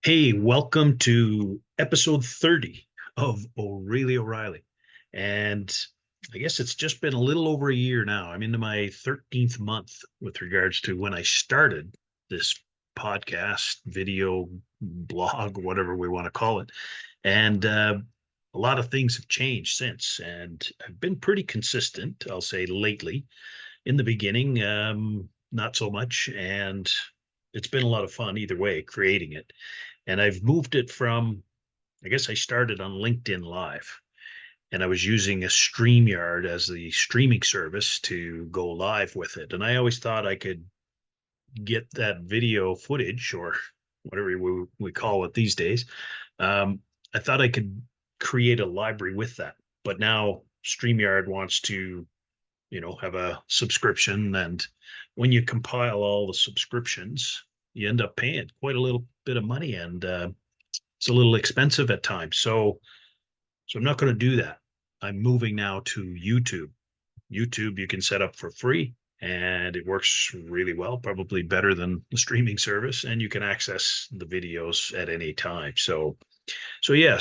Hey, welcome to episode 30 of O'Reilly O'Reilly. And I guess it's just been a little over a year now. I'm into my 13th month with regards to when I started this podcast, video, blog, whatever we want to call it. And a lot of things have changed since. And I've been pretty consistent, I'll say lately. In the beginning, not so much. And it's been a lot of fun either way, creating it. And I've moved it from, I guess I started on LinkedIn Live and I was using a StreamYard as the streaming service to go live with it. And I always thought I could get that video footage or whatever we call it these days. Um, I thought I could create a library with that. But now StreamYard wants to, have a subscription. And when you compile all the subscriptions, you end up paying quite a little bit of money. And it's a little expensive at times. So I'm not going to do that. I'm moving now to YouTube. YouTube you can set up for free and it works really well, probably better than the streaming service, and you can access the videos at any time. So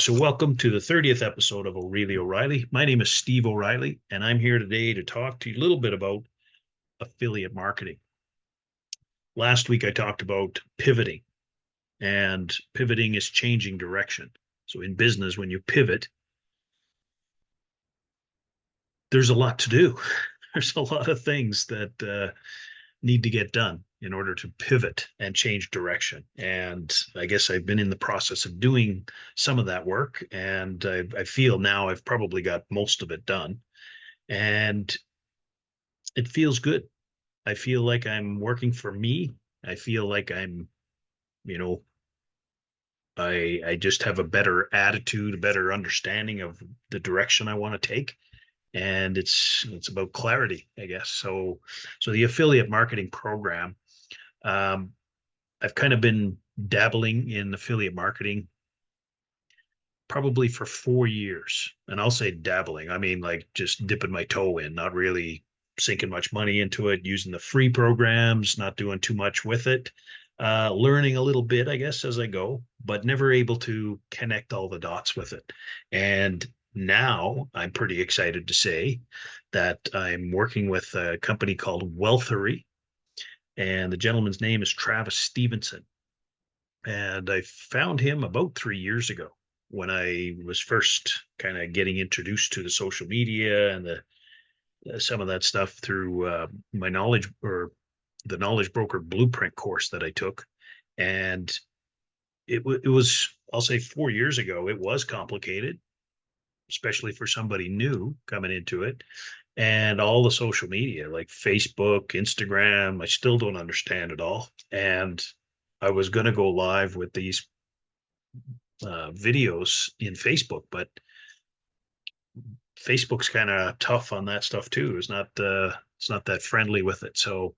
welcome to the 30th episode of O'Reilly O'Reilly. My name is Steve O'Reilly and I'm here today to talk to you a little bit about affiliate marketing. Last week I talked about pivoting, and pivoting is changing direction. So in business, when you pivot, there's a lot to do. There's a lot of things that need to get done in order to pivot and change direction. And I guess I've been in the process of doing some of that work, and I feel now I've probably got most of it done, and it feels good. I feel like I'm working for me. I feel like you know, I just have a better attitude, a better understanding of the direction I want to take, and it's about clarity, I guess. So the affiliate marketing program, um, I've kind of been dabbling in affiliate marketing probably for 4 years, and I'll say dabbling. I mean, like just dipping my toe in, not really sinking much money into it, using the free programs, not doing too much with it, learning a little bit, I guess, as I go, but never able to connect all the dots with it. And now I'm pretty excited to say that I'm working with a company called Wealthery, and the gentleman's name is Travis Stevenson. And I found him about 3 years ago when I was first kind of getting introduced to the social media and the some of that stuff through my knowledge, or the Knowledge Broker Blueprint course that I took. And it was, I'll say, 4 years ago. It was complicated, especially for somebody new coming into it. And all the social media like Facebook, Instagram, I still don't understand it all. And I was going to go live with these videos in Facebook, but Facebook's kind of tough on that stuff too. It's not that friendly with it. So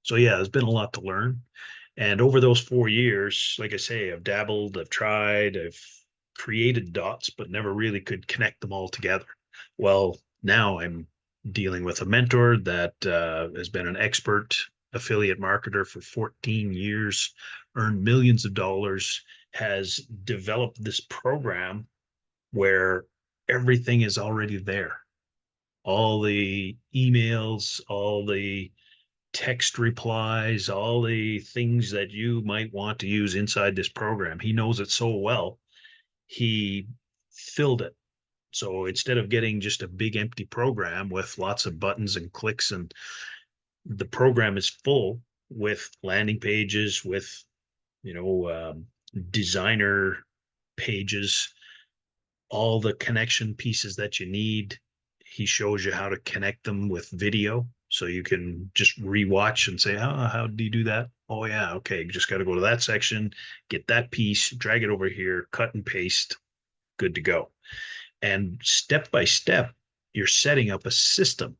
yeah, there's been a lot to learn. And over those 4 years, like I say, I've dabbled, I've tried, I've created dots, but never really could connect them all together. Well, now I'm dealing with a mentor that has been an expert affiliate marketer for 14 years, earned millions of dollars, has developed this program where everything is already there. All the emails, all the text replies, all the things that you might want to use inside this program. He knows it so well. He filled it. So instead of getting just a big empty program with lots of buttons and clicks, and the program is full with landing pages, with, you know, designer pages, all the connection pieces that you need. He shows you how to connect them with video. So you can just rewatch and say, oh, how do you do that? Oh, yeah. Okay. You just got to go to that section, get that piece, drag it over here, cut and paste, good to go. And step by step, you're setting up a system,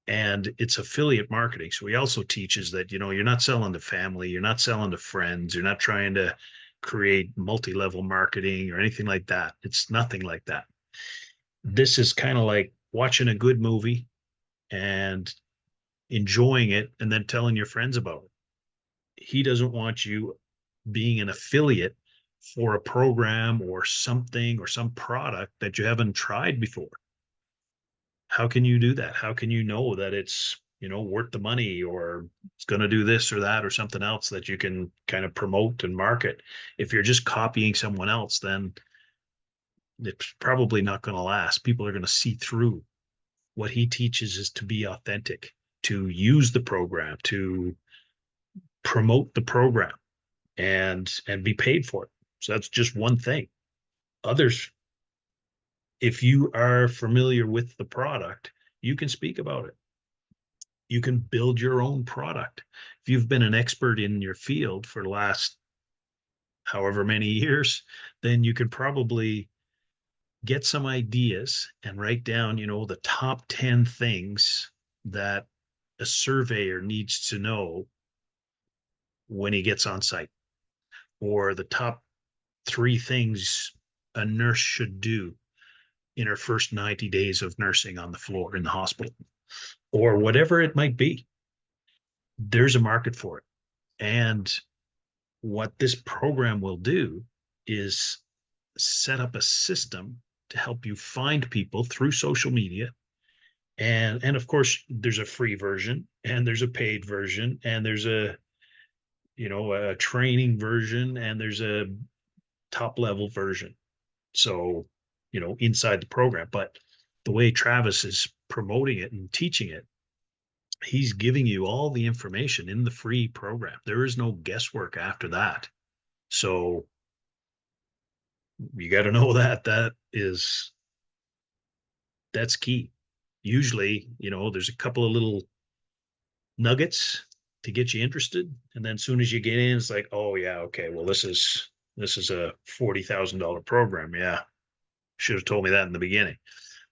and it's affiliate marketing. So he also teaches that, you're not selling to family, you're not selling to friends, you're not trying to create multi-level marketing or anything like that. It's nothing like that. This is kind of like watching a good movie and enjoying it and then telling your friends about it. He doesn't want you being an affiliate for a program or something or some product that you haven't tried before. How can you do that? How can you know that it's, worth the money, or it's going to do this or that or something else that you can kind of promote and market? If you're just copying someone else, then it's probably not going to last. People are going to see through. What he teaches is to be authentic, to use the program, to promote the program, and be paid for it. So that's just one thing. Others, if you are familiar with the product, you can speak about it. You can build your own product. If you've been an expert in your field for the last however many years, then you could probably get some ideas and write down, the top 10 things that a surveyor needs to know when he gets on site, or the top 3 things a nurse should do in her first 90 days of nursing on the floor in the hospital, or whatever it might be. There's a market for it. And what this program will do is set up a system to help you find people through social media. And of course, there's a free version, and there's a paid version, and there's a training version, and there's a top level version. So, inside the program. But the way Travis is promoting it and teaching it, he's giving you all the information in the free program. There is no guesswork after that. So you got to know that's key. Usually, there's a couple of little nuggets to get you interested, and then as soon as you get in, it's like, oh yeah, okay, well, this is a $40,000 program. Yeah, should have told me that in the beginning.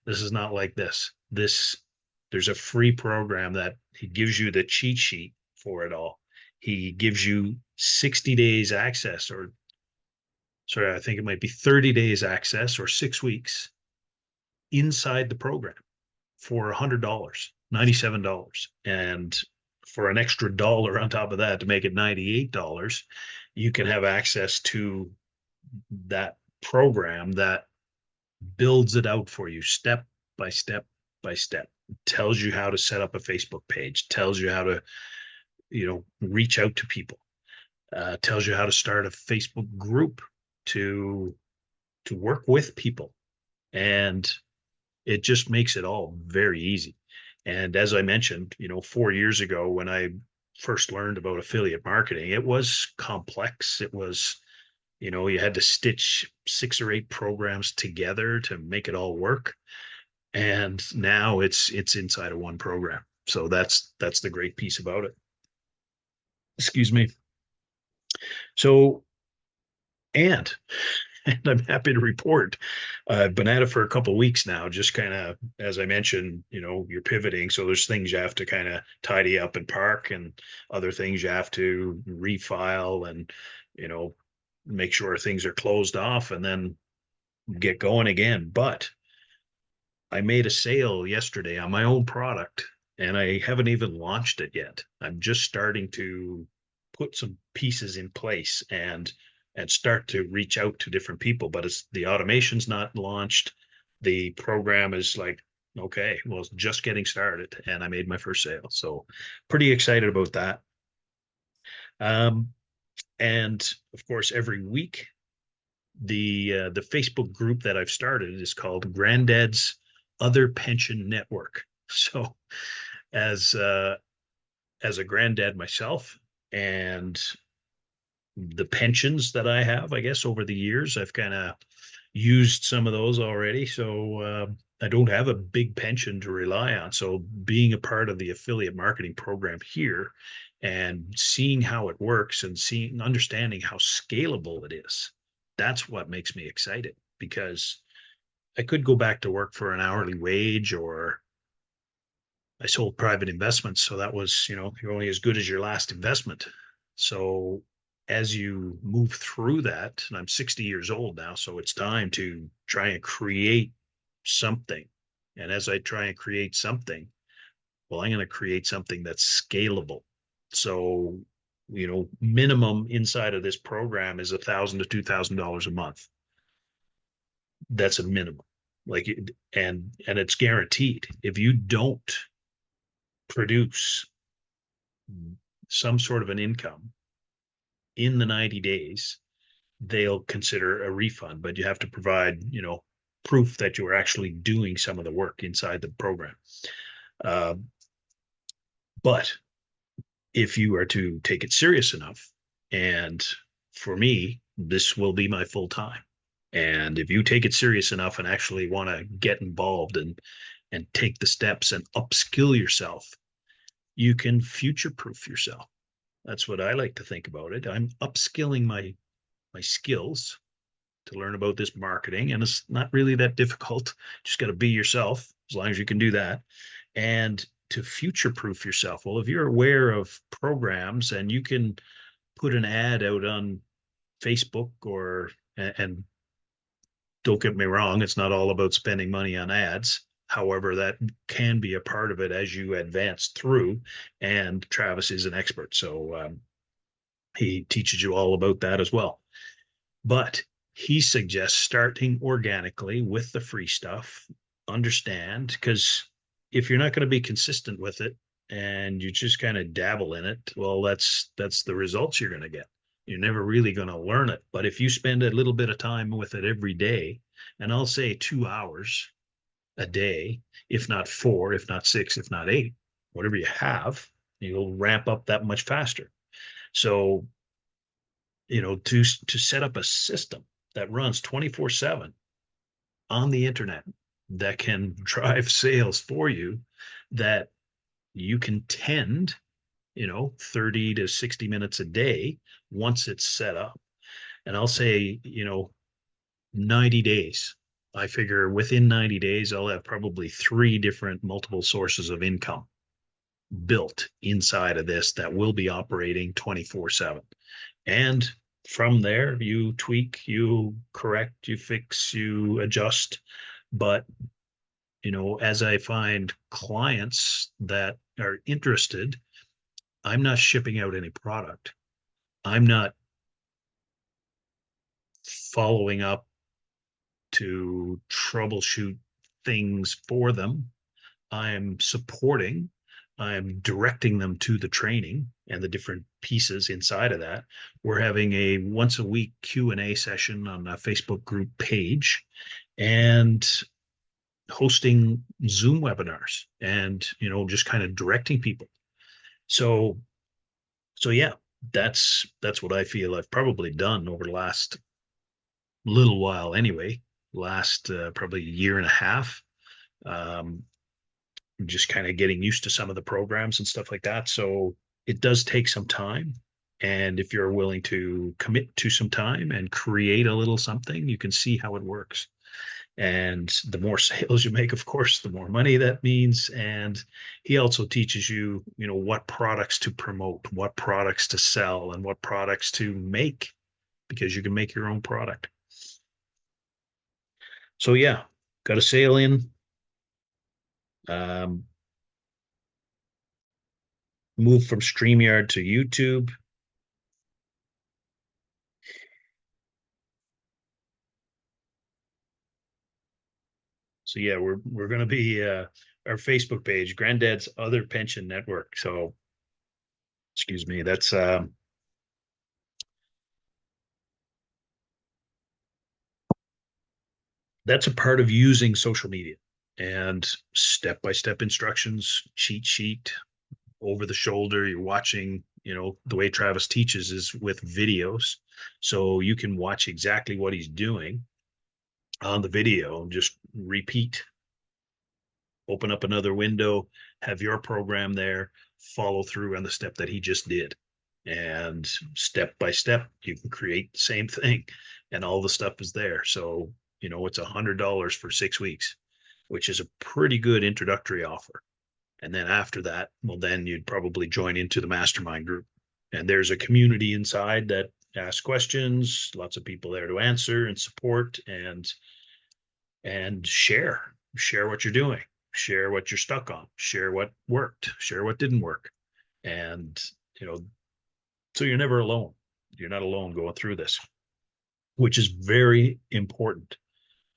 This is not like this. There's a free program that he gives you the cheat sheet for it all. He gives you 60 days access, or sorry, I think it might be 30 days access, or 6 weeks inside the program for $100, $97. And for an extra dollar on top of that to make it $98, you can have access to that program that builds it out for you step by step by step. Tells you how to set up a Facebook page, tells you how to, reach out to people, tells you how to start a Facebook group to work with people. And it just makes it all very easy. And as I mentioned, 4 years ago, when I first learned about affiliate marketing, it was complex. It was, you had to stitch 6 or 8 programs together to make it all work. And now it's inside of one program. So that's the great piece about it. Excuse me. So, and and I'm happy to report I've been at it for a couple of weeks now. Just kind of, as I mentioned, you're pivoting, so there's things you have to kind of tidy up and park, and other things you have to refile and you know make sure things are closed off, and then get going again. But I made a sale yesterday on my own product, and I haven't even launched it yet. I'm just starting to put some pieces in place and start to reach out to different people, but it's the automation's not launched. The program is like, okay, well, it's just getting started, and I made my first sale. So pretty excited about that. Um, and of course, every week, the Facebook group that I've started is called Granddad's Other Pension Network. So as as a granddad myself, and the pensions that I have, I guess over the years, I've kind of used some of those already. So I don't have a big pension to rely on. So being a part of the affiliate marketing program here and seeing how it works and understanding how scalable it is, that's what makes me excited, because I could go back to work for an hourly wage, or I sold private investments. So that was, you're only as good as your last investment. So as you move through that, and I'm 60 years old now, so it's time to try and create something. And as I try and create something, well, I'm going to create something that's scalable. So minimum inside of this program is $1,000 to $2,000 a month. That's a minimum. Like, and it's guaranteed. If you don't produce some sort of an income in the 90 days, they'll consider a refund, but you have to provide, proof that you are actually doing some of the work inside the program. Uh, but if you are to take it serious enough, and for me, this will be my full time. And if you take it serious enough and actually want to get involved and take the steps and upskill yourself, you can future proof yourself. That's what I like to think about it. I'm upskilling my skills to learn about this marketing, and it's not really that difficult. Just got to be yourself as long as you can do that. And to future proof yourself. Well, if you're aware of programs and you can put an ad out on Facebook and don't get me wrong, it's not all about spending money on ads. However, that can be a part of it as you advance through. And Travis is an expert, so he teaches you all about that as well. But he suggests starting organically with the free stuff. Understand, because if you're not going to be consistent with it and you just kind of dabble in it, well, that's the results you're going to get. You're never really going to learn it. But if you spend a little bit of time with it every day, and I'll say 2 hours a day, if not 4, if not 6, if not 8, whatever you have, you'll ramp up that much faster. So, to set up a system that runs 24/7 on the internet that can drive sales for you, that you can tend, 30 to 60 minutes a day once it's set up. And I'll say, 90 days. I figure within 90 days, I'll have probably 3 different multiple sources of income built inside of this that will be operating 24/7. And from there, you tweak, you correct, you fix, you adjust. But, as I find clients that are interested, I'm not shipping out any product. I'm not following up to troubleshoot things for them. I'm supporting, I'm directing them to the training and the different pieces inside of that. We're having a once a week Q&A session on a Facebook group page, and hosting Zoom webinars, and just kind of directing people. So yeah, that's what I feel I've probably done over the last little while anyway, last probably a year and a half. Um, just kind of getting used to some of the programs and stuff like that. So it does take some time. And if you're willing to commit to some time and create a little something, you can see how it works. And the more sales you make, of course, the more money that means. And he also teaches you, what products to promote, what products to sell, and what products to make, because you can make your own product. So yeah, got a sale in. Um, Move from StreamYard to YouTube. So yeah, we're going to be our Facebook page, Granddad's Other Pension Network. So excuse me, that's a part of using social media, and step-by-step instructions, cheat sheet, over the shoulder. You're watching, the way Travis teaches is with videos. So you can watch exactly what he's doing on the video and just repeat, open up another window, have your program there, follow through on the step that he just did. And step by step, you can create the same thing, and all the stuff is there. So, it's $100 for 6 weeks, which is a pretty good introductory offer. And then after that, well, then you'd probably join into the mastermind group. And there's a community inside that asks questions, lots of people there to answer and support and share what you're doing, share what you're stuck on, share what worked, share what didn't work. And, So you're never alone. You're not alone going through this, which is very important.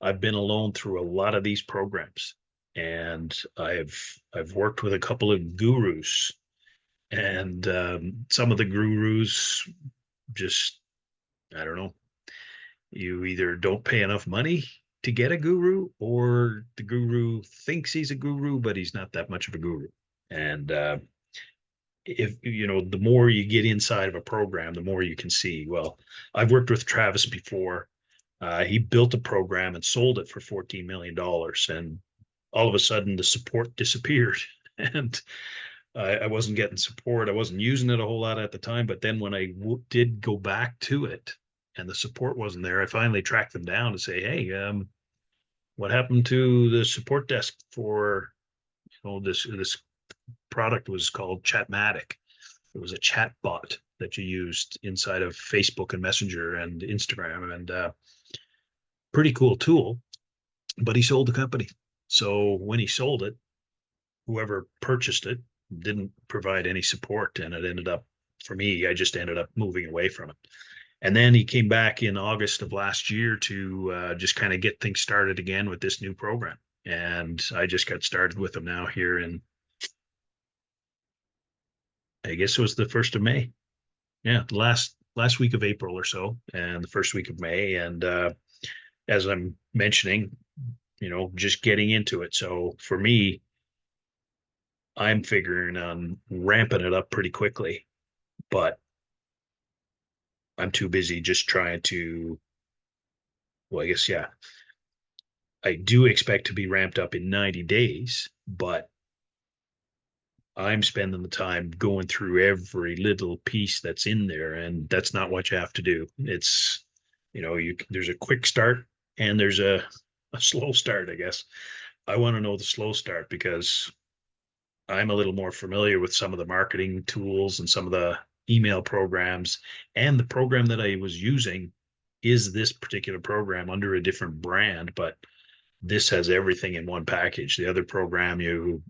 I've been alone through a lot of these programs, and I've worked with a couple of gurus, and some of the gurus just, I don't know, you either don't pay enough money to get a guru, or the guru thinks he's a guru, but he's not that much of a guru. And if you know, the more you get inside of a program, the more you can see. Well, I've worked with Travis before. He built a program and sold it for $14 million, and all of a sudden the support disappeared, and I wasn't getting support. I wasn't using it a whole lot at the time, but then when I did go back to it, and the support wasn't there, I finally tracked them down to say, "Hey, what happened to the support desk for, this product was called Chatmatic. It was a chat bot that you used inside of Facebook and Messenger and Instagram, and pretty cool tool, but he sold the company. So when he sold it, whoever purchased it didn't provide any support, and it ended up, for me, I just ended up moving away from it. And then he came back in August of last year to just kind of get things started again with this new program. And I just got started with him now here in, I guess it was the 1st of May. Yeah, last week of April or so, and the first week of May. And as I'm mentioning, just getting into it. So for me, I'm figuring on ramping it up pretty quickly, but I'm too busy just trying to, well, I guess, yeah, I do expect to be ramped up in 90 days, but I'm spending the time going through every little piece that's in there, and that's not what you have to do. It's, there's a quick start and there's a slow start, I guess. I want to know the slow start because I'm a little more familiar with some of the marketing tools and some of the email programs. And the program that I was using is this particular program under a different brand, but this has everything in one package. The other program, you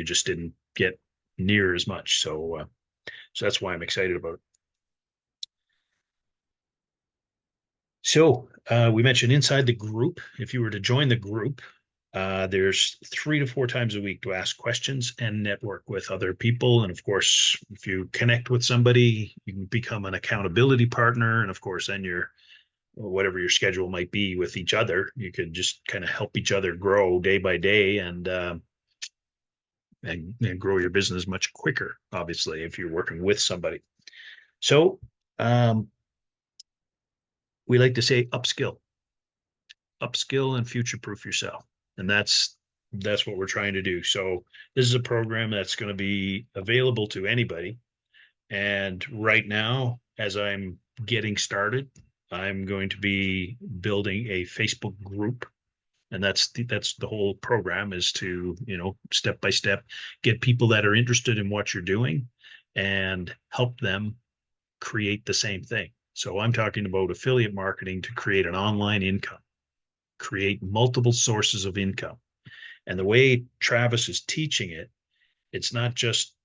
just didn't get near as much. So that's why I'm excited about it. So we mentioned inside the group. If you were to join the group, there's 3 to 4 times a week to ask questions and network with other people. And of course, if you connect with somebody, you can become an accountability partner. And of course, then whatever your schedule might be with each other, you could just kind of help each other grow day by day, and grow your business much quicker, obviously, if you're working with somebody. So um, we like to say upskill and future proof yourself. And that's what we're trying to do. So this is a program that's going to be available to anybody. And right now, as I'm getting started, I'm going to be building a Facebook group. And that's the whole program, is to, step by step, get people that are interested in what you're doing and help them create the same thing. So I'm talking about affiliate marketing to create an online income, create multiple sources of income. And the way Travis is teaching it, it's not just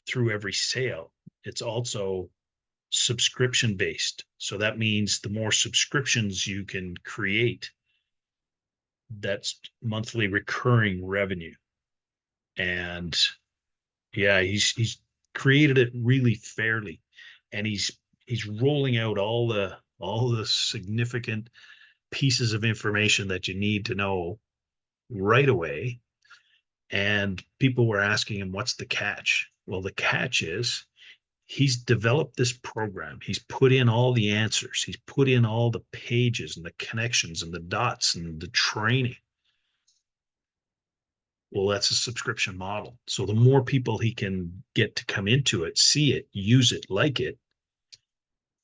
through every sale, it's also subscription based. So that means the more subscriptions you can create, that's monthly recurring revenue. And yeah, he's created it really fairly, and he's rolling out all the significant pieces of information that you need to know right away. And people were asking him, what's the catch? Well, the catch is he's developed this program. He's put in all the answers. He's put in all the pages and the connections and the dots and the training. Well, that's a subscription model. So the more people he can get to come into it, see it, use it, like it,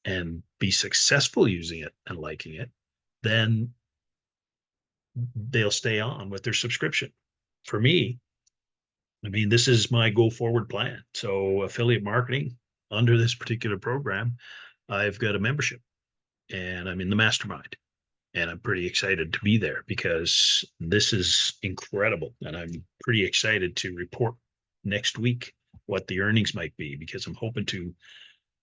and be successful using it and liking it, then they'll stay on with their subscription. For me, I mean, this is my go forward plan. So affiliate marketing under this particular program, I've got a membership and I'm in the mastermind, and I'm pretty excited to be there because this is incredible. And I'm pretty excited to report next week what the earnings might be, because I'm hoping to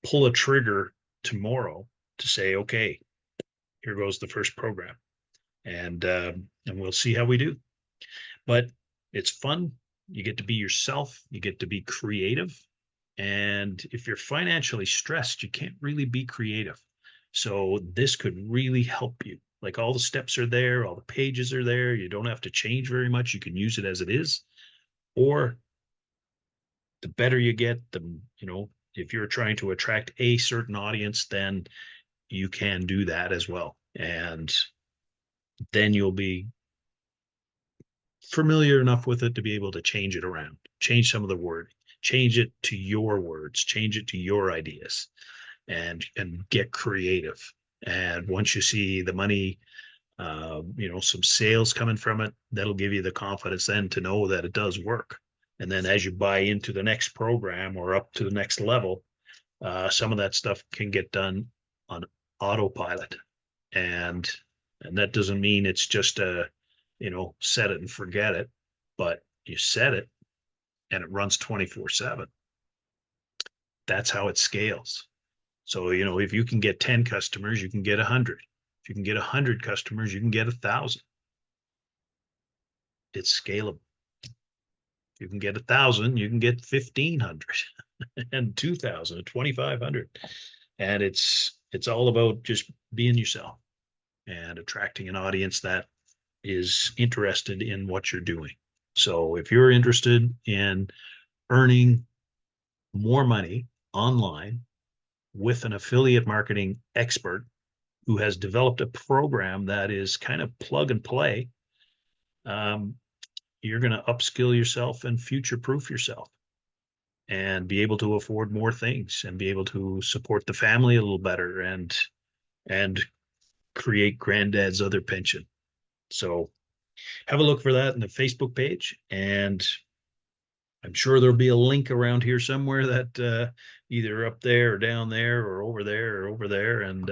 pull a trigger tomorrow to say, okay, here goes the first program, and we'll see how we do. But it's fun. You get to be yourself. You get to be creative. And if you're financially stressed, you can't really be creative. So this could really help you. Like all the steps are there, all the pages are there. You don't have to change very much. You can use it as it is. Or the better you get, if you're trying to attract a certain audience, then you can do that as well. And then you'll be familiar enough with it to be able to change it around, change some of the word, change it to your words, change it to your ideas, and get creative. And once you see the money, some sales coming from it, that'll give you the confidence then to know that it does work. And then as you buy into the next program or up to the next level, some of that stuff can get done on autopilot. And that doesn't mean it's just set it and forget it, but you set it and it runs 24/7. That's how it scales. So, if you can get 10 customers, you can get 100. If you can get 100 customers, you can get 1,000. It's scalable. If you can get 1,000, you can get 1,500 and 2,000 and 2,500. And it's all about just being yourself and attracting an audience that is interested in what you're doing. So if you're interested in earning more money online with an affiliate marketing expert who has developed a program that is kind of plug and play, you're going to upskill yourself and future proof yourself and be able to afford more things and be able to support the family a little better and create granddad's other pension. So have a look for that in the Facebook page, and I'm sure there'll be a link around here somewhere that either up there or down there or over there or over there, and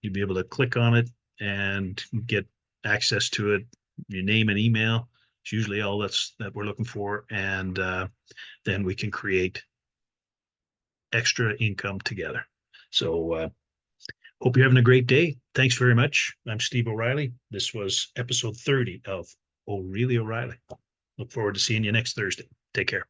you'll be able to click on it and get access to it. Your name and email. It's usually all that we're looking for, and then we can create extra income together. So hope you're having a great day. Thanks very much. I'm Steve O'Reilly. This was episode 30 of O'Reilly O'Reilly. Look forward to seeing you next Thursday. Take care.